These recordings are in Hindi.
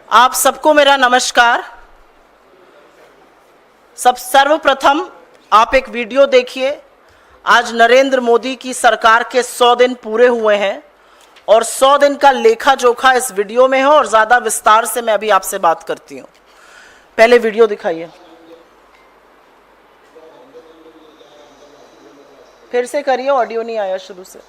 आप सबको मेरा नमस्कार। सर्वप्रथम आप एक वीडियो देखिए। आज नरेंद्र मोदी की सरकार के 100 दिन पूरे हुए हैं और 100 दिन का लेखा जोखा इस वीडियो में है और ज़्यादा विस्तार से मैं अभी आपसे बात करती हूँ। पहले वीडियो दिखाइए, फिर से करिए, ऑडियो नहीं आया शुरू से।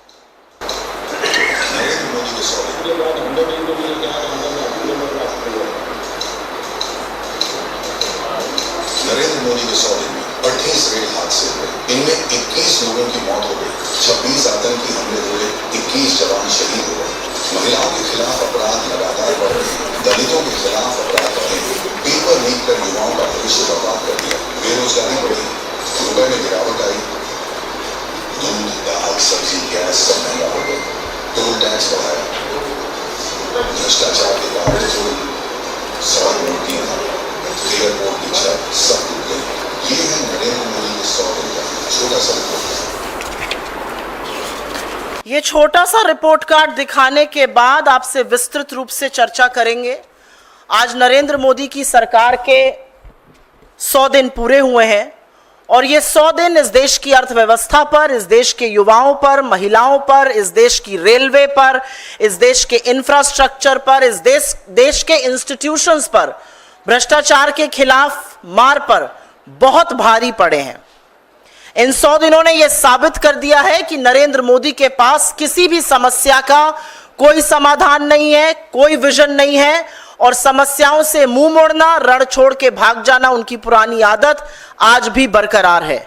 नरेंद्र मोदी के 100 दिन में 28 रेल हादसे हुए, इनमें 21 लोगों की मौत हो गई, 26 आतंकी हमले हुए, 21 जवान शहीद हुए। महिलाओं के खिलाफ अपराध लगातार बढ़ रहे हैं, दलितों के खिलाफ अपराध बढ़े, पेपर लीक कर युवाओं का भविष्य बर्बाद कर दिया, बेरोजगारी बढ़ी, रुपए में गिरावट आई, दूध दाल सब्जी गैस सब महंगा हो गया, टोल टैक्स बढ़ाया, भ्रष्टाचार के बावजूद सड़क मूर्तियां, एयरपोर्ट की छत सब टूट गई। ये है नरेंद्र मोदी के 100 दिन का छोटा सा रिपोर्ट। ये छोटा सा रिपोर्ट कार्ड दिखाने के बाद आपसे विस्तृत रूप से चर्चा करेंगे। आज नरेंद्र मोदी की सरकार के 100 दिन पूरे हुए हैं और ये 100 दिन इस देश की अर्थव्यवस्था पर, इस देश के युवाओं पर, महिलाओं पर, इस देश की रेलवे पर, इस देश के इंफ्रास्ट्रक्चर पर, इस देश के इंस्टीट्यूशंस पर, भ्रष्टाचार के खिलाफ मार पर बहुत भारी पड़े हैं। इन 100 दिनों ने यह साबित कर दिया है कि नरेंद्र मोदी के पास किसी भी समस्या का कोई समाधान नहीं है, कोई विजन नहीं है और समस्याओं से मुंह मोड़ना, रण छोड़ के भाग जाना उनकी पुरानी आदत आज भी बरकरार है।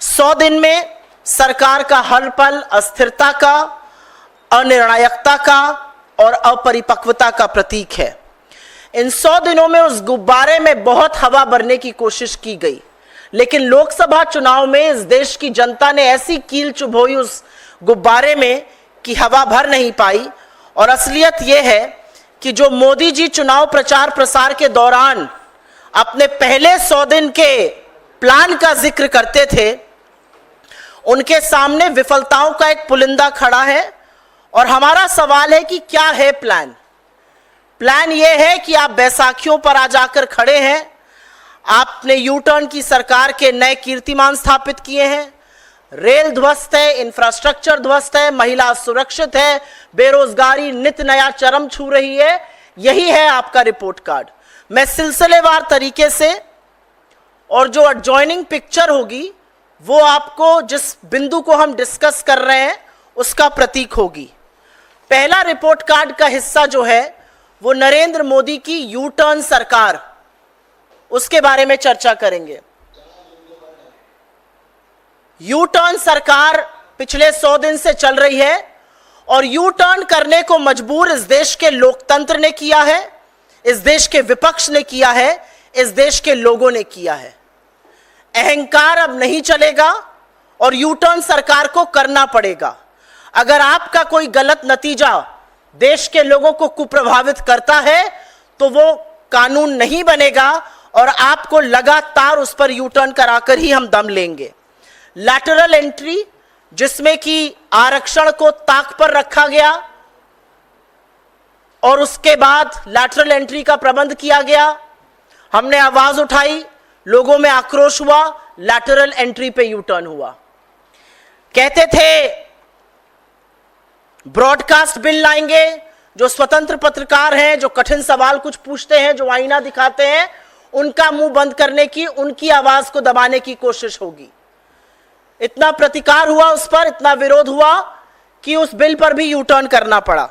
100 दिन में सरकार का हर पल अस्थिरता का, अनिर्णायकता का और अपरिपक्वता का प्रतीक है। इन 100 दिनों में उस गुब्बारे में बहुत हवा भरने की कोशिश की गई, लेकिन लोकसभा चुनाव में इस देश की जनता ने ऐसी कील चुभोई उस गुब्बारे में कि हवा भर नहीं पाई। और असलियत यह है कि जो मोदी जी चुनाव प्रचार प्रसार के दौरान अपने पहले 100 दिन के प्लान का जिक्र करते थे, उनके सामने विफलताओं का एक पुलिंदा खड़ा है। और हमारा सवाल है कि क्या है प्लान। प्लान यह है कि आप बैसाखियों पर आ जाकर खड़े हैं, आपने यू टर्न की सरकार के नए कीर्तिमान स्थापित किए हैं, रेल ध्वस्त है, इंफ्रास्ट्रक्चर ध्वस्त है, महिला सुरक्षित है, बेरोजगारी नित नया चरम छू रही है। यही है आपका रिपोर्ट कार्ड। मैं सिलसिलेवार तरीके से और जो एडजॉइनिंग पिक्चर होगी वो आपको जिस बिंदु को हम डिस्कस कर रहे हैं उसका प्रतीक होगी। पहला रिपोर्ट कार्ड का हिस्सा जो है वो नरेंद्र मोदी की यू टर्न सरकार, उसके बारे में चर्चा करेंगे। यू टर्न सरकार पिछले 100 दिन से चल रही है और यू टर्न करने को मजबूर इस देश के लोकतंत्र ने किया है, इस देश के विपक्ष ने किया है, इस देश के लोगों ने किया है। अहंकार अब नहीं चलेगा और यू टर्न सरकार को करना पड़ेगा। अगर आपका कोई गलत नतीजा देश के लोगों को कुप्रभावित करता है तो वो कानून नहीं बनेगा और आपको लगातार उस पर यू टर्न कराकर ही हम दम लेंगे। लैटरल एंट्री, जिसमें कि आरक्षण को ताक पर रखा गया और उसके बाद लैटरल एंट्री का प्रबंध किया गया, हमने आवाज उठाई, लोगों में आक्रोश हुआ, लैटरल एंट्री पे यू टर्न हुआ। कहते थे ब्रॉडकास्ट बिल लाएंगे, जो स्वतंत्र पत्रकार हैं, जो कठिन सवाल कुछ पूछते हैं, जो आईना दिखाते हैं, उनका मुंह बंद करने की, उनकी आवाज को दबाने की कोशिश होगी। इतना प्रतिकार हुआ उस पर, इतना विरोध हुआ कि उस बिल पर भी यू टर्न करना पड़ा।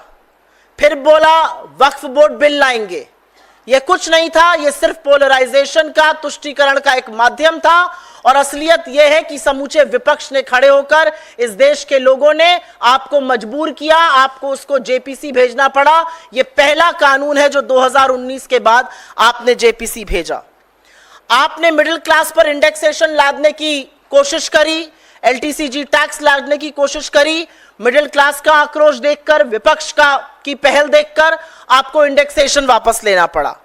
फिर बोला वक्फ बोर्ड बिल लाएंगे। यह कुछ नहीं था, यह सिर्फ पोलराइजेशन का, तुष्टीकरण का एक माध्यम था। और असलियत यह है कि समूचे विपक्ष ने खड़े होकर इस देश के लोगों ने आपको मजबूर किया, आपको उसको जेपीसी भेजना पड़ा। यह पहला कानून है जो 2019 के बाद आपने जेपीसी भेजा। आपने मिडिल क्लास पर इंडेक्सेशन लादने की कोशिश करी, एलटीसीजी टैक्स लादने की कोशिश करी। मिडिल क्लास का आक्रोश देखकर, विपक्ष की पहल देखकर आपको इंडेक्सेशन वापस लेना पड़ा।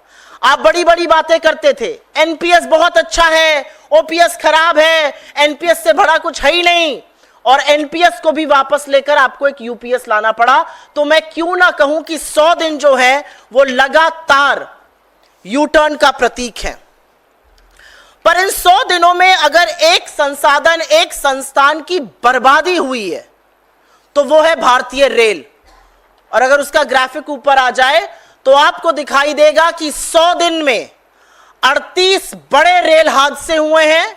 आप बड़ी बड़ी बातें करते थे, एनपीएस बहुत अच्छा है, ओपीएस खराब है, एनपीएस से बड़ा कुछ है ही नहीं, और एनपीएस को भी वापस लेकर आपको एक यूपीएस लाना पड़ा। तो मैं क्यों ना कहूं कि 100 दिन जो है वो लगातार यू टर्न का प्रतीक हैं। पर इन 100 दिनों में अगर एक संसाधन, एक संस्थान की बर्बादी हुई है तो वो है भारतीय रेल। और अगर उसका ग्राफिक ऊपर आ जाए तो आपको दिखाई देगा कि 100 दिन में 38 बड़े रेल हादसे हुए हैं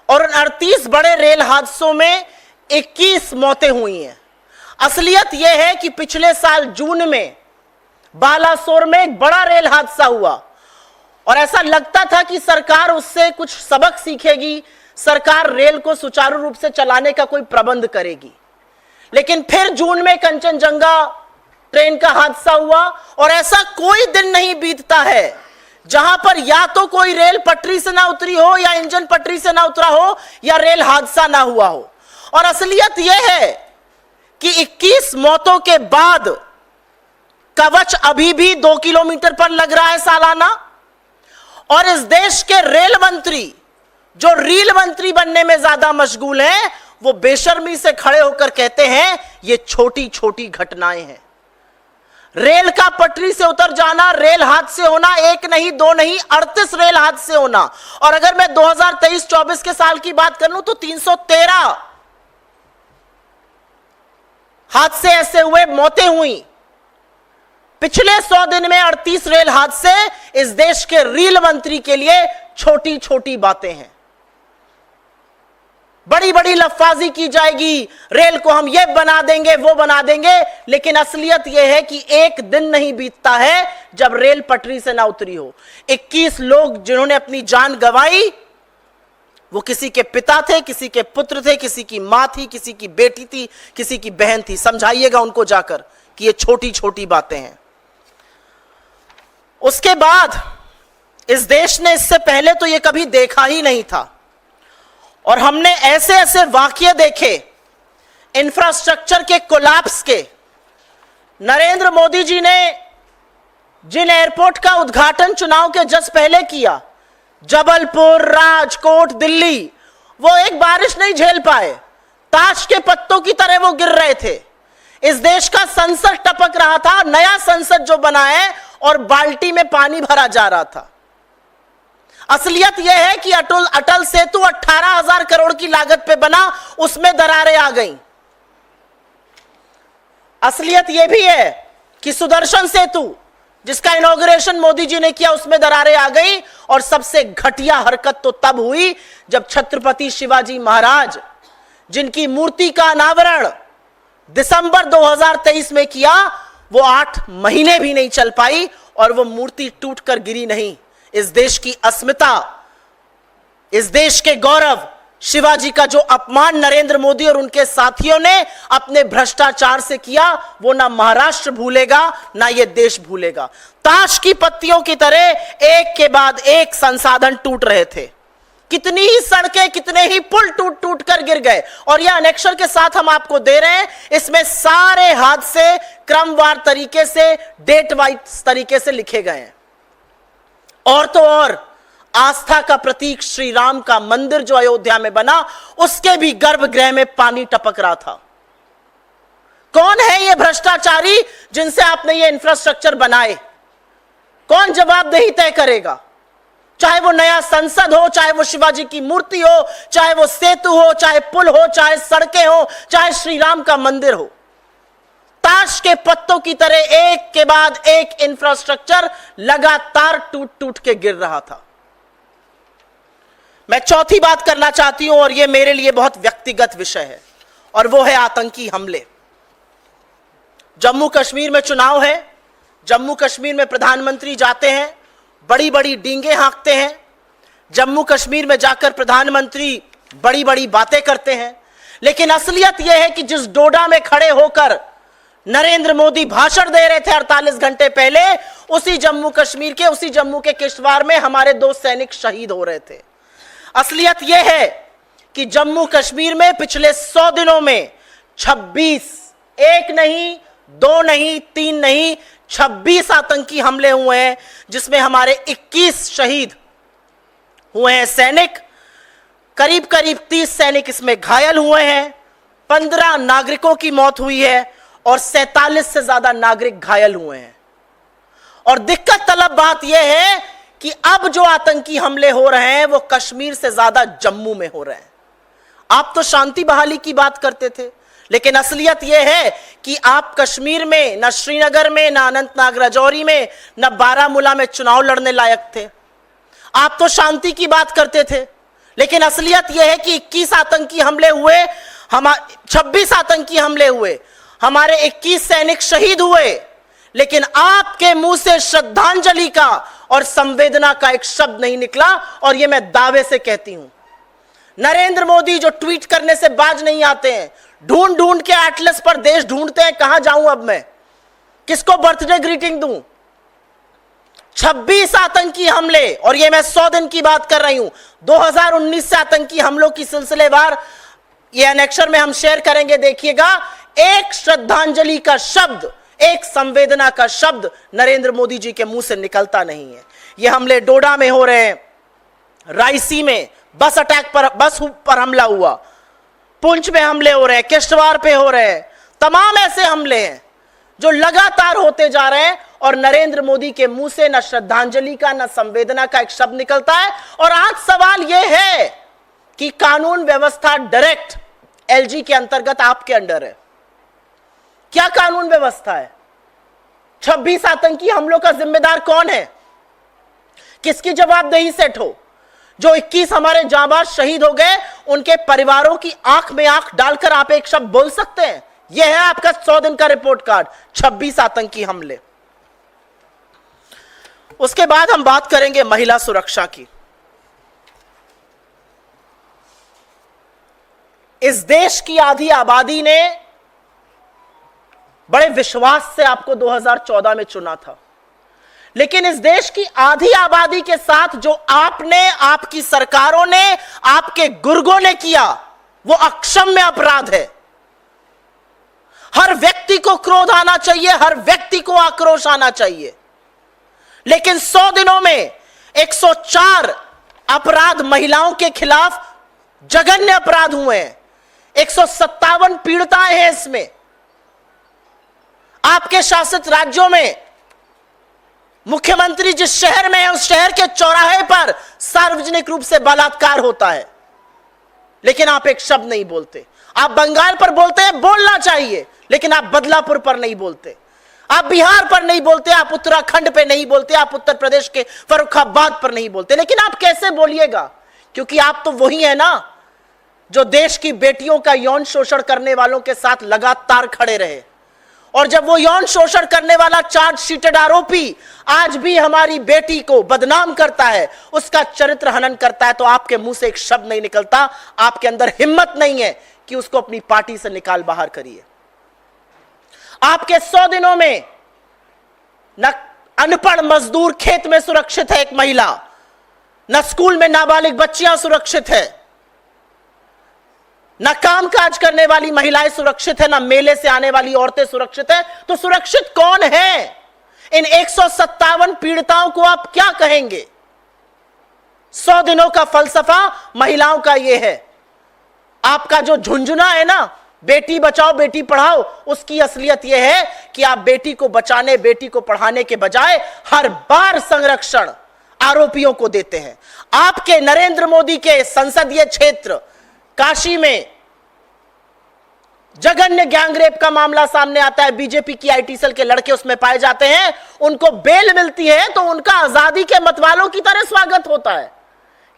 और उन 38 बड़े रेल हादसों में 21 मौतें हुई हैं। असलियत यह है कि पिछले साल जून में बालासोर में एक बड़ा रेल हादसा हुआ और ऐसा लगता था कि सरकार उससे कुछ सबक सीखेगी, सरकार रेल को सुचारू रूप से चलाने का कोई प्रबंध करेगी। लेकिन फिर जून में कंचनजंगा ट्रेन का हादसा हुआ और ऐसा कोई दिन नहीं बीतता है जहां पर या तो कोई रेल पटरी से ना उतरी हो, या इंजन पटरी से ना उतरा हो, या रेल हादसा ना हुआ हो। और असलियत यह है कि 21 मौतों के बाद कवच अभी भी 2 किलोमीटर पर लग रहा है सालाना। और इस देश के रेल मंत्री, जो रील मंत्री बनने में ज्यादा मशगूल हैं, वो बेशर्मी से खड़े होकर कहते हैं ये छोटी छोटी घटनाएं हैं। रेल का पटरी से उतर जाना, रेल हादसे होना, एक नहीं, दो नहीं, 38 रेल हादसे होना। और अगर मैं 2023-24 के साल की बात कर लूं तो 313 हादसे ऐसे हुए, मौतें हुई। पिछले 100 दिन में 38 रेल हादसे इस देश के रेल मंत्री के लिए छोटी छोटी बातें हैं। बड़ी बड़ी लफ्फाजी की जाएगी, रेल को हम ये बना देंगे, वो बना देंगे, लेकिन असलियत यह है कि एक दिन नहीं बीतता है जब रेल पटरी से ना उतरी हो। 21 लोग जिन्होंने अपनी जान गंवाई, वो किसी के पिता थे, किसी के पुत्र थे, किसी की मां थी, किसी की बेटी थी, किसी की बहन थी। समझाइएगा उनको जाकर कि ये छोटी छोटी बातें हैं। उसके बाद इस देश ने इससे पहले तो ये कभी देखा ही नहीं था और हमने ऐसे ऐसे वाकये देखे इंफ्रास्ट्रक्चर के कोलैप्स के। नरेंद्र मोदी जी ने जिन एयरपोर्ट का उद्घाटन चुनाव के जस्ट पहले किया, जबलपुर, राजकोट, दिल्ली, वो एक बारिश नहीं झेल पाए, ताश के पत्तों की तरह वो गिर रहे थे। इस देश का संसद टपक रहा था, नया संसद जो बना है, और बाल्टी में पानी भरा जा रहा था। असलियत यह है कि अटल सेतु 18,000 करोड़ की लागत पे बना, उसमें दरारें आ गईं। असलियत यह भी है कि सुदर्शन सेतु जिसका इनॉग्रेशन मोदी जी ने किया, उसमें दरारें आ गई। और सबसे घटिया हरकत तो तब हुई जब छत्रपति शिवाजी महाराज, जिनकी मूर्ति का अनावरण दिसंबर 2023 में किया, वो 8 महीने भी नहीं चल पाई और वो मूर्ति टूटकर गिरी नहीं। इस देश की अस्मिता, इस देश के गौरव, शिवाजी का जो अपमान नरेंद्र मोदी और उनके साथियों ने अपने भ्रष्टाचार से किया, वो ना महाराष्ट्र भूलेगा, ना ये देश भूलेगा। ताश की पत्तियों की तरह एक के बाद एक संसाधन टूट रहे थे। कितनी ही सड़कें, कितने ही पुल टूट टूट कर गिर गए। और यह अनेक्शर के साथ हम आपको दे रहे हैं, इसमें सारे हादसे क्रमवार तरीके से, डेट वाइज तरीके से लिखे गए हैं। और तो और आस्था का प्रतीक श्री राम का मंदिर जो अयोध्या में बना, उसके भी गर्भगृह में पानी टपक रहा था। कौन है ये भ्रष्टाचारी जिनसे आपने ये इंफ्रास्ट्रक्चर बनाए? कौन जवाबदेही तय करेगा? चाहे वो नया संसद हो, चाहे वो शिवाजी की मूर्ति हो, चाहे वो सेतु हो, चाहे पुल हो, चाहे सड़कें हो, चाहे श्री राम का मंदिर हो। ताश के पत्तों की तरह एक के बाद एक इंफ्रास्ट्रक्चर लगातार टूट टूट के गिर रहा था। मैं चौथी बात करना चाहती हूं और यह मेरे लिए बहुत व्यक्तिगत विषय है, और वो है आतंकी हमले। जम्मू कश्मीर में चुनाव है, जम्मू कश्मीर में प्रधानमंत्री जाते हैं, बड़ी बड़ी डींगे हाँकते हैं। जम्मू कश्मीर में जाकर प्रधानमंत्री बड़ी बड़ी बातें करते हैं, लेकिन असलियत यह है कि जिस डोडा में खड़े होकर नरेंद्र मोदी भाषण दे रहे थे 48 घंटे पहले, उसी जम्मू कश्मीर के, उसी जम्मू के किश्तवाड़ में हमारे 2 सैनिक शहीद हो रहे थे। असलियत यह है कि जम्मू कश्मीर में पिछले 100 दिनों में 26, एक नहीं, 2 नहीं, 3 नहीं, 26 आतंकी हमले हुए हैं, जिसमें हमारे 21 शहीद हुए हैं सैनिक, करीब करीब 30 सैनिक इसमें घायल हुए हैं, 15 नागरिकों की मौत हुई है और 47 से ज्यादा नागरिक घायल हुए हैं। और दिक्कत तलब बात यह है कि अब जो आतंकी हमले हो रहे हैं वो कश्मीर से ज्यादा जम्मू में हो रहे हैं। आप तो शांति बहाली की बात करते थे, लेकिन असलियत यह है कि आप कश्मीर में, न श्रीनगर में, न अनंतनाग राजौरी में, न बारामूला में चुनाव लड़ने लायक थे। आप तो शांति की बात करते थे, लेकिन असलियत यह है कि 21 आतंकी हमले हुए, 26 आतंकी हमले हुए, हमारे 21 सैनिक शहीद हुए, लेकिन आपके मुंह से श्रद्धांजलि का और संवेदना का एक शब्द नहीं निकला। और यह मैं दावे से कहती हूं, नरेंद्र मोदी जो ट्वीट करने से बाज नहीं आते हैं, ढूंढ ढूंढ के एटलस पर देश ढूंढते हैं, कहां जाऊं अब मैं, किसको बर्थडे ग्रीटिंग दूं। 26 आतंकी हमले, और ये मैं 100 दिन की बात कर रही हूं, 2019 से आतंकी हमलों की सिलसिलेवार ये एनेक्शर में हम शेयर करेंगे, देखिएगा। एक श्रद्धांजलि का शब्द, एक संवेदना का शब्द नरेंद्र मोदी जी के मुंह से निकलता नहीं है। ये हमले डोडा में हो रहे हैं, रायसी में बस अटैक पर, बस पर हमला हुआ, पुंछ में हमले हो रहे हैं, किश्तवाड़ पे हो रहे हैं, तमाम ऐसे हमले हैं जो लगातार होते जा रहे हैं और नरेंद्र मोदी के मुंह से न श्रद्धांजलि का, न संवेदना का एक शब्द निकलता है। और आज सवाल यह है कि कानून व्यवस्था डायरेक्ट एलजी के अंतर्गत आपके अंडर है। क्या कानून व्यवस्था है? 26 आतंकी हमलों का जिम्मेदार कौन है? किसकी जवाबदेही सेट हो? जो 21 हमारे जांबाज शहीद हो गए, उनके परिवारों की आंख में आंख डालकर आप एक शब्द बोल सकते हैं? यह है आपका 100 दिन का रिपोर्ट कार्ड, 26 आतंकी हमले। उसके बाद हम बात करेंगे महिला सुरक्षा की। इस देश की आधी आबादी ने बड़े विश्वास से आपको 2014 में चुना था, लेकिन इस देश की आधी आबादी के साथ जो आपने, आपकी सरकारों ने, आपके गुर्गों ने किया, वो अक्षम्य अपराध है। हर व्यक्ति को क्रोध आना चाहिए, हर व्यक्ति को आक्रोश आना चाहिए, लेकिन 100 दिनों में 104 अपराध महिलाओं के खिलाफ जघन्य अपराध हुए हैं। 157 पीड़िताएं हैं इसमें। आपके शासित राज्यों में मुख्यमंत्री जिस शहर में है, उस शहर के चौराहे पर सार्वजनिक रूप से बलात्कार होता है, लेकिन आप एक शब्द नहीं बोलते। आप बंगाल पर बोलते हैं, बोलना चाहिए, लेकिन आप बदलापुर पर नहीं बोलते, आप बिहार पर नहीं बोलते, आप उत्तराखंड पे नहीं बोलते, आप उत्तर प्रदेश के फर्रुखाबाद पर नहीं बोलते। लेकिन आप कैसे बोलिएगा? क्योंकि आप तो वही है ना जो देश की बेटियों का यौन शोषण करने वालों के साथ लगातार खड़े रहे। और जब वो यौन शोषण करने वाला चार्जशीटेड आरोपी आज भी हमारी बेटी को बदनाम करता है, उसका चरित्र हनन करता है, तो आपके मुंह से एक शब्द नहीं निकलता। आपके अंदर हिम्मत नहीं है कि उसको अपनी पार्टी से निकाल बाहर करिए। आपके 100 दिनों में न अनपढ़ मजदूर खेत में सुरक्षित है एक महिला, न स्कूल में नाबालिग बच्चियां सुरक्षित है, न कामकाज करने वाली महिलाएं सुरक्षित है, न मेले से आने वाली औरतें सुरक्षित है। तो सुरक्षित कौन है? इन 157 पीड़िताओं को आप क्या कहेंगे? 100 दिनों का फलसफा महिलाओं का यह है। आपका जो झुंझुना है ना, बेटी बचाओ बेटी पढ़ाओ, उसकी असलियत यह है कि आप बेटी को बचाने, बेटी को पढ़ाने के बजाय हर बार संरक्षण आरोपियों को देते हैं। आपके नरेंद्र मोदी के संसदीय क्षेत्र काशी में जघन्य गैंगरेप का मामला सामने आता है। बीजेपी की आईटी सेल के लड़के उसमें पाए जाते हैं, उनको बेल मिलती है तो उनका आजादी के मतवालों की तरह स्वागत होता है,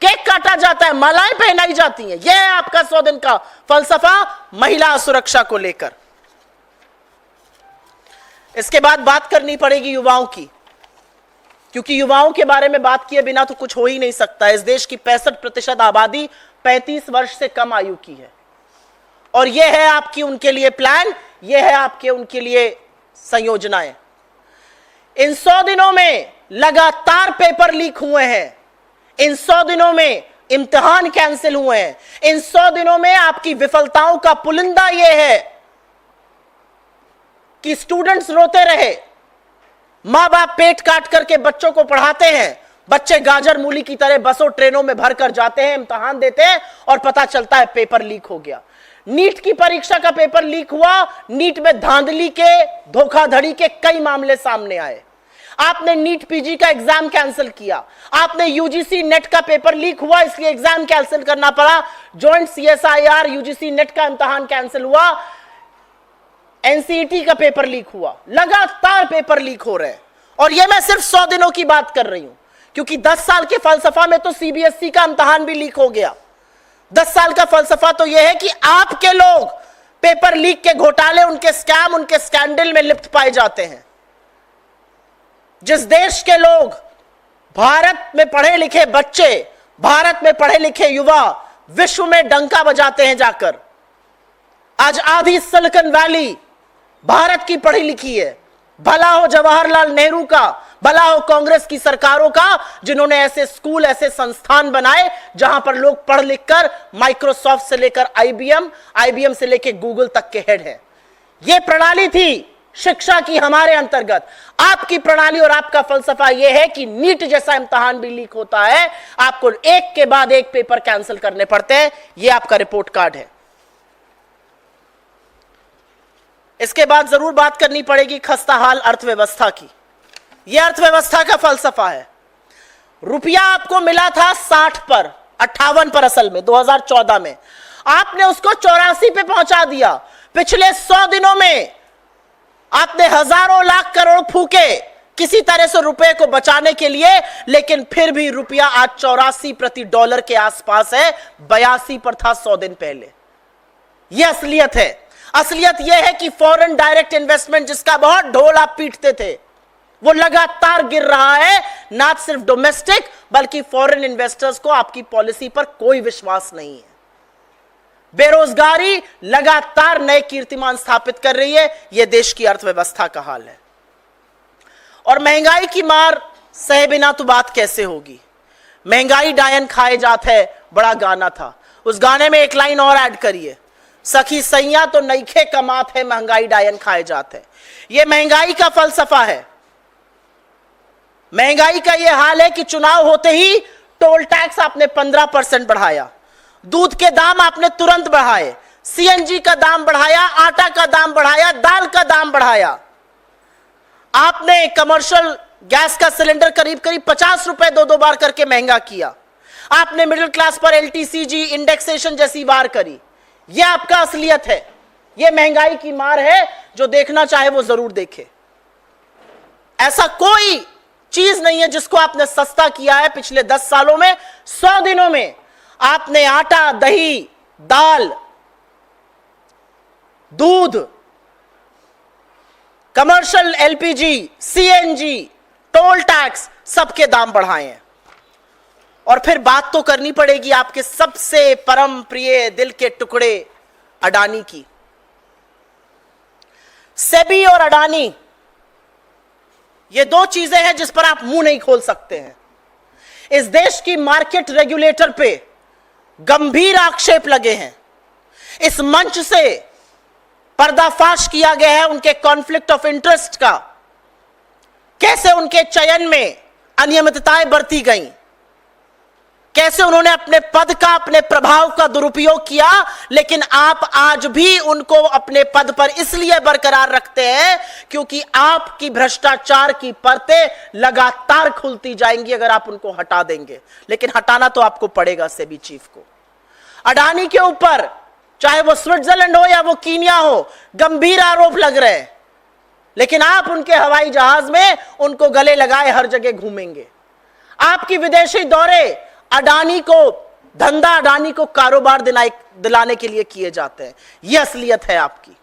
केक काटा जाता है, मालाएं पहनाई जाती हैं। यह है आपका 100 दिन का फलसफा महिला सुरक्षा को लेकर। इसके बाद बात करनी पड़ेगी युवाओं की, क्योंकि युवाओं के बारे में बात किए बिना तो कुछ हो ही नहीं सकता। इस देश की 65% आबादी 35 वर्ष से कम आयु की है, और यह है आपकी उनके लिए प्लान, यह है आपके उनके लिए संयोजनाएं। इन 100 दिनों में लगातार पेपर लीक हुए हैं, इन 100 दिनों में इम्तिहान कैंसिल हुए हैं, इन 100 दिनों में आपकी विफलताओं का पुलिंदा यह है कि स्टूडेंट्स रोते रहे। मां बाप पेट काट करके बच्चों को पढ़ाते हैं, बच्चे गाजर मूली की तरह बसों ट्रेनों में भरकर जाते हैं, इम्तिहान देते हैं और पता चलता है पेपर लीक हो गया। नीट की परीक्षा का पेपर लीक हुआ, नीट में धांधली के, धोखाधड़ी के कई मामले सामने आए। आपने नीट पीजी का एग्जाम कैंसिल किया, आपने यूजीसी नेट का पेपर लीक हुआ इसलिए एग्जाम कैंसिल करना पड़ा, जॉइंट सीएसआईआर यूजीसी नेट का इम्तिहान कैंसिल हुआ, एनसीईटी का पेपर लीक हुआ, लगातार पेपर लीक हो रहे हैं। और यह मैं सिर्फ 100 दिनों की बात कर रही हूं, क्योंकि 10 साल के फलसफा में तो सीबीएसई का इम्तिहान भी लीक हो गया। 10 साल का फलसफा तो यह है कि आपके लोग पेपर लीक के घोटाले, उनके स्कैम, उनके स्कैंडल में लिप्त पाए जाते हैं। जिस देश के लोग, भारत में पढ़े लिखे बच्चे, भारत में पढ़े लिखे युवा विश्व में डंका बजाते हैं जाकर, आज आधी सिलिकॉन वैली भारत की पढ़ी लिखी है। भला हो जवाहरलाल नेहरू का, भला हो कांग्रेस की सरकारों का, जिन्होंने ऐसे स्कूल, ऐसे संस्थान बनाए जहां पर लोग पढ़ लिख कर माइक्रोसॉफ्ट से लेकर आईबीएम से लेकर गूगल तक के हेड हैं। यह प्रणाली थी शिक्षा की हमारे अंतर्गत। आपकी प्रणाली और आपका फलसफा यह है कि नीट जैसा इम्तिहान भी लीक होता है, आपको एक के बाद एक पेपर कैंसिल करने पड़ते हैं। यह आपका रिपोर्ट कार्ड है। इसके बाद जरूर बात करनी पड़ेगी खस्ता हाल अर्थव्यवस्था की। यह अर्थव्यवस्था का फलसफा है। रुपया आपको मिला था 60 पर, 58 पर असल में 2014 में, आपने उसको 84 पे पहुंचा दिया। पिछले 100 दिनों में आपने हजारों लाख करोड़ फूके किसी तरह से रुपए को बचाने के लिए, लेकिन फिर भी रुपया आज 84 प्रति डॉलर के आसपास है, 82 पर था 100 दिन पहले। यह असलियत है। असलियत यह है कि फॉरेन डायरेक्ट इन्वेस्टमेंट, जिसका बहुत ढोल आप पीटते थे, वो लगातार गिर रहा है। ना सिर्फ डोमेस्टिक बल्कि फॉरेन इन्वेस्टर्स को आपकी पॉलिसी पर कोई विश्वास नहीं है। बेरोजगारी लगातार नए कीर्तिमान स्थापित कर रही है। यह देश की अर्थव्यवस्था का हाल है। और महंगाई की मार सहे बिना तो बात कैसे होगी। महंगाई डायन खाए जात है, बड़ा गाना था, उस गाने में एक लाइन और ऐड करिए, सखी सैया तो नईखे कमात है, महंगाई डायन खाए जात है। यह महंगाई का फलसफा है। महंगाई का यह हाल है कि चुनाव होते ही टोल टैक्स आपने 15% बढ़ाया, दूध के दाम आपने तुरंत बढ़ाए, सीएनजी का दाम बढ़ाया, आटा का दाम बढ़ाया, दाल का दाम बढ़ाया। आपने कमर्शियल गैस का सिलेंडर करीब करीब 50 रुपए 2 बार करके महंगा किया। आपने मिडिल क्लास पर एलटीसीजी इंडेक्सेशन जैसी वार करी। यह आपका असलियत है। यह महंगाई की मार है। जो देखना चाहे वो जरूर देखे। ऐसा कोई चीज नहीं है जिसको आपने सस्ता किया है पिछले 10 सालों में। 100 दिनों में आपने आटा, दही, दाल, दूध, commercial LPG, CNG, toll tax, सबके दाम बढ़ाए हैं। और फिर बात तो करनी पड़ेगी आपके सबसे परम प्रिय दिल के टुकड़े अडानी की। सेबी और अडानी, ये दो चीजें हैं जिस पर आप मुंह नहीं खोल सकते हैं। इस देश की मार्केट रेगुलेटर पे गंभीर आक्षेप लगे हैं। इस मंच से पर्दाफाश किया गया है उनके कॉन्फ्लिक्ट ऑफ इंटरेस्ट का, कैसे उनके चयन में अनियमितताएं बरती गईं, कैसे उन्होंने अपने पद का, अपने प्रभाव का दुरुपयोग किया। लेकिन आप आज भी उनको अपने पद पर इसलिए बरकरार रखते हैं क्योंकि आपकी भ्रष्टाचार की परतें लगातार खुलती जाएंगी अगर आप उनको हटा देंगे। लेकिन हटाना तो आपको पड़ेगा सेबी चीफ को। अडानी के ऊपर, चाहे वो स्विट्जरलैंड हो या वो कीनिया हो, गंभीर आरोप लग रहे हैं, लेकिन आप उनके हवाई जहाज में उनको गले लगाए हर जगह घूमेंगे। आपकी विदेशी दौरे अडानी को धंधा, अडानी को कारोबार दिलाने के लिए किए जाते हैं। यह असलियत है आपकी।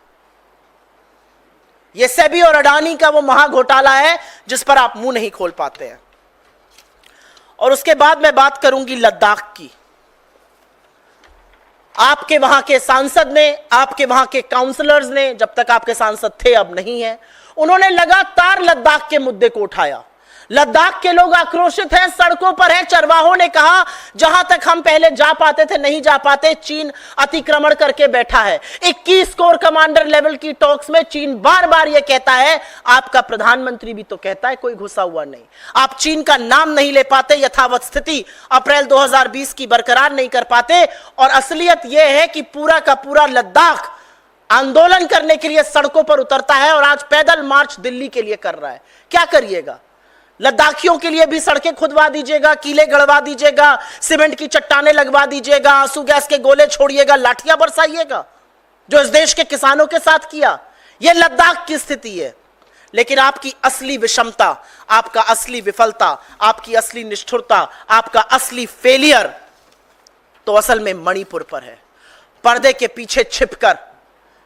यह सेबी और अडानी का वो महाघोटाला है जिस पर आप मुंह नहीं खोल पाते हैं। और उसके बाद मैं बात करूंगी लद्दाख की। आपके वहां के सांसद ने, आपके वहां के काउंसलर्स ने, जब तक आपके सांसद थे अब नहीं है, उन्होंने लगातार लद्दाख के मुद्दे को उठाया। लद्दाख के लोग आक्रोशित हैं, सड़कों पर हैं। चरवाहों ने कहा जहां तक हम पहले जा पाते थे नहीं जा पाते, चीन अतिक्रमण करके बैठा है। 21 कोर कमांडर लेवल की टॉक्स में चीन बार बार यह कहता है, आपका प्रधानमंत्री भी तो कहता है कोई घुसा हुआ नहीं। आप चीन का नाम नहीं ले पाते, यथावत स्थिति अप्रैल 2020 की बरकरार नहीं कर पाते। और असलियत यह है कि पूरा का पूरा लद्दाख आंदोलन करने के लिए सड़कों पर उतरता है और आज पैदल मार्च दिल्ली के लिए कर रहा है। क्या करिएगा, लद्दाखियों के लिए भी सड़कें खुदवा दीजिएगा, किले गड़वा दीजिएगा, सीमेंट की चट्टानें लगवा दीजिएगा, आंसू गैस के गोले छोड़िएगा, लाठियां बरसाइएगा, जो इस देश के किसानों के साथ किया। यह लद्दाख की स्थिति है। लेकिन आपकी असली विषमता, आपका असली विफलता, आपकी असली निष्ठुरता, आपका असली फेलियर तो असल में मणिपुर पर है। पर्दे के पीछे छिपकर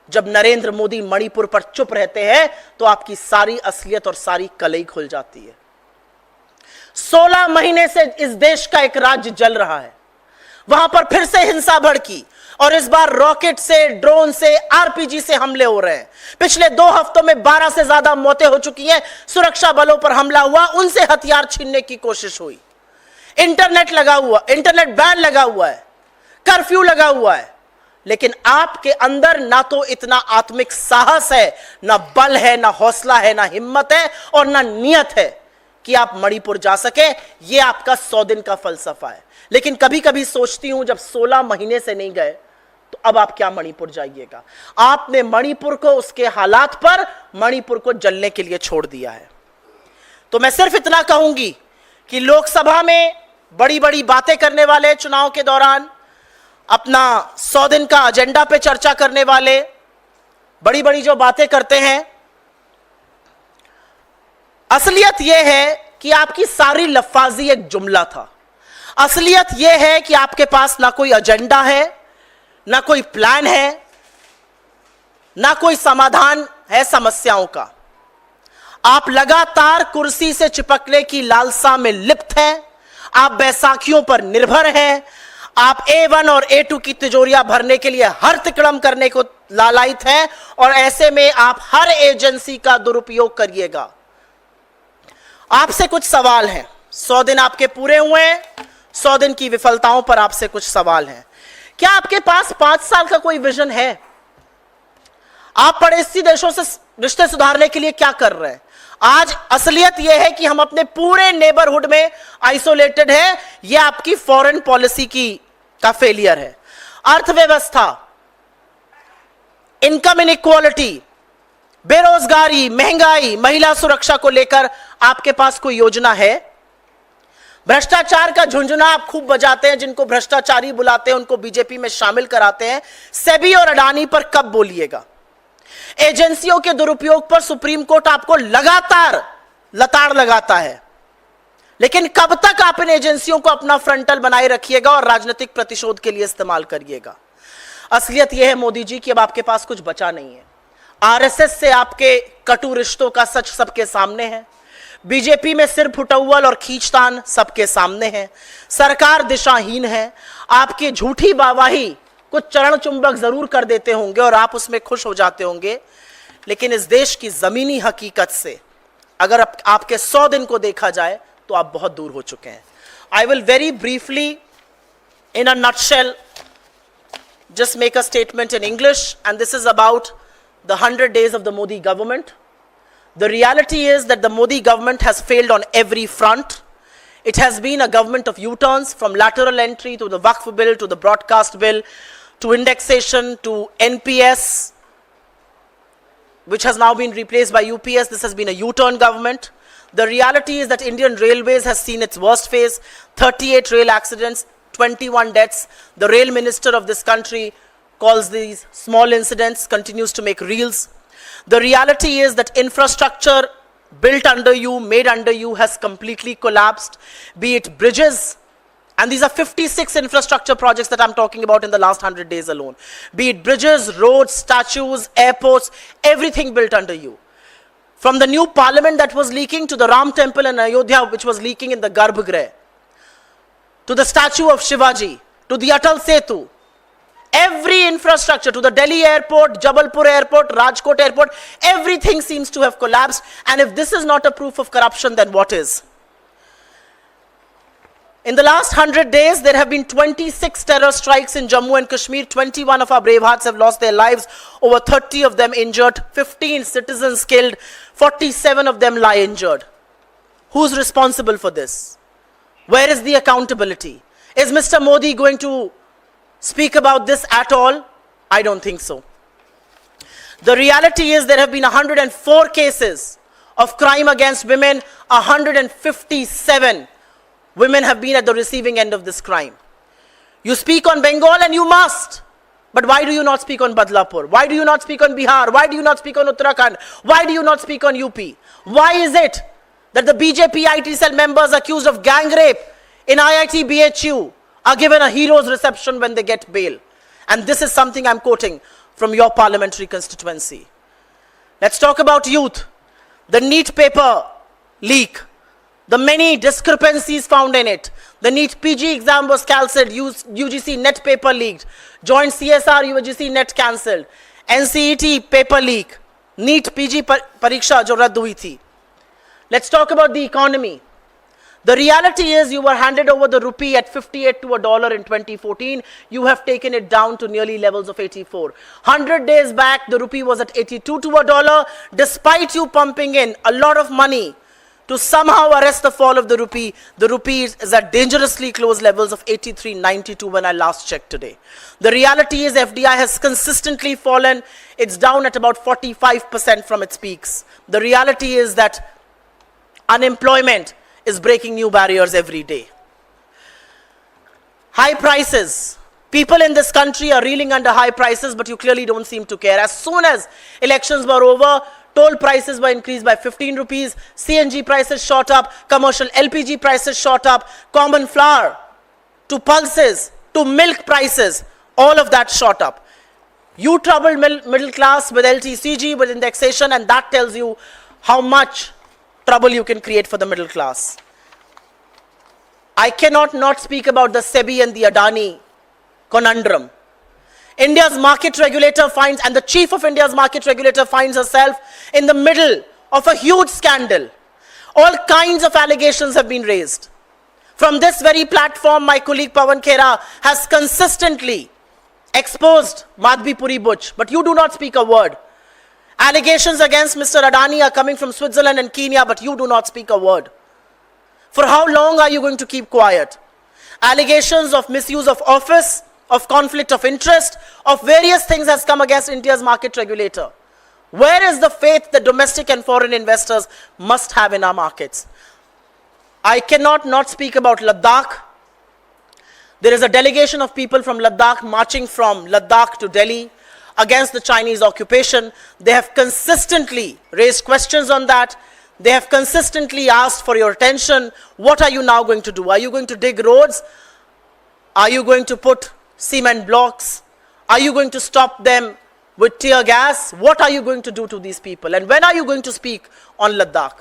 जब नरेंद्र मोदी मणिपुर पर चुप रहते हैं तो आपकी सारी असलियत और सारी कलई खुल जाती है। 16 महीने से इस देश का एक राज्य जल रहा है, वहां पर फिर से हिंसा भड़की और इस बार रॉकेट से, ड्रोन से, आरपीजी से हमले हो रहे हैं। पिछले 2 हफ्तों में 12 से ज्यादा मौतें हो चुकी हैं। सुरक्षा बलों पर हमला हुआ, उनसे हथियार छीनने की कोशिश हुई, इंटरनेट लगा हुआ, इंटरनेट बैन लगा हुआ है, कर्फ्यू लगा हुआ है। लेकिन आपके अंदर ना तो इतना आत्मिक साहस है, ना बल है, ना हौसला है, ना हिम्मत है और ना नियत है कि आप मणिपुर जा सके। यह आपका 100 दिन का फलसफा है। लेकिन कभी कभी सोचती हूं, जब 16 महीने से नहीं गए तो अब आप क्या मणिपुर जाइएगा? आपने मणिपुर को, उसके हालात पर, मणिपुर को जलने के लिए छोड़ दिया है। तो मैं सिर्फ इतना कहूंगी कि लोकसभा में बड़ी बड़ी बातें करने वाले, चुनाव के दौरान अपना 100 दिन का एजेंडा पे चर्चा करने वाले, बड़ी बड़ी जो बातें करते हैं, असलियत यह है कि आपकी सारी लफ्फाजी एक जुमला था। असलियत यह है कि आपके पास ना कोई एजेंडा है, ना कोई प्लान है, ना कोई समाधान है समस्याओं का। आप लगातार कुर्सी से चिपकने की लालसा में लिप्त हैं। आप बैसाखियों पर निर्भर हैं। आप A1 और A2 की तिजोरियां भरने के लिए हर तिकड़म करने को लालायित हैं और ऐसे में आप हर एजेंसी का दुरुपयोग करिएगा। आपसे कुछ सवाल हैं। 100 दिन आपके पूरे हुए हैं। 100 दिन की विफलताओं पर आपसे कुछ सवाल हैं। क्या आपके पास 5 साल का कोई विजन है? आप पड़ोसी देशों से रिश्ते सुधारने के लिए क्या कर रहे हैं? आज असलियत यह है कि हम अपने पूरे नेबरहुड में आइसोलेटेड है। यह आपकी फॉरेन पॉलिसी का फेलियर है। अर्थव्यवस्था, इनकम इनइक्वालिटी, बेरोजगारी, महंगाई, महिला सुरक्षा को लेकर आपके पास कोई योजना है? भ्रष्टाचार का झुंझुना आप खूब बजाते हैं। जिनको भ्रष्टाचारी बुलाते हैं उनको बीजेपी में शामिल कराते हैं। सेबी और अडानी पर कब बोलिएगा? एजेंसियों के दुरुपयोग पर सुप्रीम कोर्ट आपको लगातार लताड़ लगाता है। लेकिन कब तक आप इन एजेंसियों को अपना फ्रंटल बनाए रखिएगा और राजनीतिक प्रतिशोध के लिए इस्तेमाल करिएगा? असलियत यह है मोदी जी कि अब आपके पास कुछ बचा नहीं है। आरएसएस से आपके कटु रिश्तों का सच सबके सामने है। बीजेपी में सिर फुटौल और खींचतान सबके सामने है। सरकार दिशाहीन है। आपकी झूठी वाहवाही कुछ चरण चुंबक जरूर कर देते होंगे और आप उसमें खुश हो जाते होंगे, लेकिन इस देश की जमीनी हकीकत से अगर आपके 100 दिन को देखा जाए तो आप बहुत दूर हो चुके हैं। I will very briefly in a nutshell just make a statement in English, and this is about the 100 days of the Modi government. The reality is that the Modi government has failed on every front. It has been a government of U-turns, from lateral entry to the Waqf bill, to the broadcast bill, to indexation, to NPS, which has now been replaced by UPS. This has been a U-turn government. The reality is that Indian Railways has seen its worst phase. 38 rail accidents, 21 deaths. The rail minister of this country calls these small incidents, continues to make reels. The reality is that infrastructure built under you, made under you, has completely collapsed. Be it bridges, and these are 56 infrastructure projects that I'm talking about in the last 100 days alone. Be it bridges, roads, statues, airports, everything built under you. From the new parliament that was leaking, to the Ram temple in Ayodhya which was leaking in the Garbhagriha, to the statue of Shivaji, to the Atal Setu, every infrastructure, to the Delhi airport, Jabalpur airport, Rajkot airport, everything seems to have collapsed. And if this is not a proof of corruption, then what is? In the last 100 days, there have been 26 terror strikes in Jammu and Kashmir. 21 of our brave hearts have lost their lives, over 30 of them injured, 15 citizens killed, 47 of them lie injured. Who's responsible for this? Where is the accountability? Is Mr. Modi going to speak about this at all? I don't think so. The reality is there have been 104 cases of crime against women, 157 women have been at the receiving end of this crime. You speak on Bengal and you must. But why do you not speak on Badlapur? Why do you not speak on Bihar? Why do you not speak on Uttarakhand? Why do you not speak on UP? Why is it that the BJP IT cell members accused of gang rape in IIT BHU are given a hero's reception when they get bail? And this is something I'm quoting from your parliamentary constituency. Let's talk about youth. The NEET paper leak, the many discrepancies found in it. The NEET PG exam was cancelled, UGC NET paper leaked, joint CSR UGC NET cancelled, NCET paper leak, NEET PG pariksha jo radd hui thi. Let's talk about the economy. The reality is you were handed over the rupee at 58 to a dollar in 2014. You have taken it down to nearly levels of 84. 100 days back, the rupee was at 82 to a dollar, despite you pumping in a lot of money to somehow arrest the fall of the rupee is at dangerously close levels of 83.92 when I last checked today. The reality is FDI has consistently fallen. It's down at about 45% from its peaks. The reality is that unemployment is breaking new barriers every day. High prices. People in this country are reeling under high prices, but you clearly don't seem to care. As soon as elections were over, toll prices were increased by 15 rupees, CNG prices shot up, commercial LPG prices shot up, common flour to pulses to milk prices, all of that shot up. You troubled middle class with LTCG, with indexation, and that tells you how much trouble you can create for the middle class. I cannot not speak about the SEBI and the Adani conundrum. India's market regulator finds, and the chief of India's market regulator finds herself in the middle of a huge scandal. All kinds of allegations have been raised. From this very platform, my colleague Pawan Khera has consistently exposed Madhvi Puri Butch, but you do not speak a word. Allegations against Mr. Adani are coming from Switzerland and Kenya, but you do not speak a word. For how long are you going to keep quiet? Allegations of misuse of office, of conflict of interest, of various things has come against India's market regulator. Where is the faith that domestic and foreign investors must have in our markets? I cannot not speak about Ladakh. There is a delegation of people from Ladakh marching from Ladakh to Delhi against the Chinese occupation. They have consistently raised questions on that. They have consistently asked for your attention. What are you now going to do? Are you going to dig roads? Are you going to put cement blocks? Are you going to stop them with tear gas? What are you going to do to these people? And when are you going to speak on Ladakh?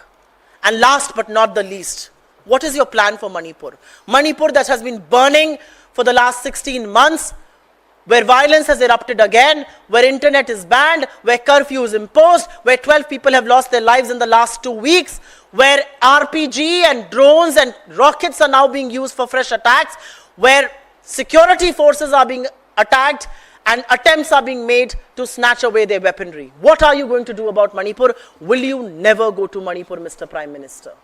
And last but not the least, what is your plan for Manipur? Manipur that has been burning for the last 16 months, where violence has erupted again, where internet is banned, where curfew is imposed, where 12 people have lost their lives in the last 2 weeks, where RPG and drones and rockets are now being used for fresh attacks, where security forces are being attacked and attempts are being made to snatch away their weaponry. What are you going to do about Manipur? Will you never go to Manipur, Mr. Prime Minister?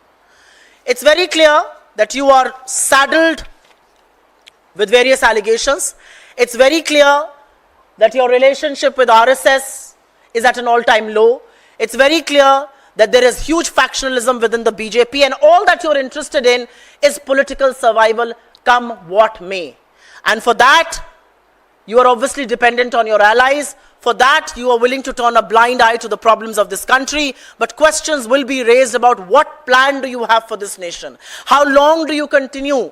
It's very clear that you are saddled with various allegations. It's very clear that your relationship with RSS is at an all-time low. It's very clear that there is huge factionalism within the BJP, and all that you're interested in is political survival, come what may. And for that, you are obviously dependent on your allies. For that, you are willing to turn a blind eye to the problems of this country. But questions will be raised about what plan do you have for this nation? How long do you continue?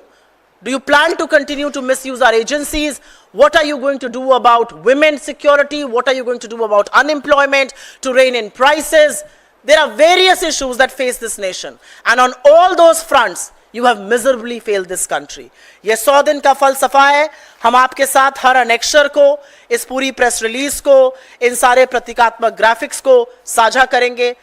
Do you plan to continue to misuse our agencies? What are you going to do about women's security? What are you going to do about unemployment, to rein in prices? There are various issues that face this nation. And on all those fronts, you have miserably failed this country. ये 100 दिन का फलसफा है. हम आपके साथ हर अनेक्शर को, इस पूरी प्रेस रिलीज को, इन सारे प्रतीकात्मक ग्राफिक्स को साझा करेंगे.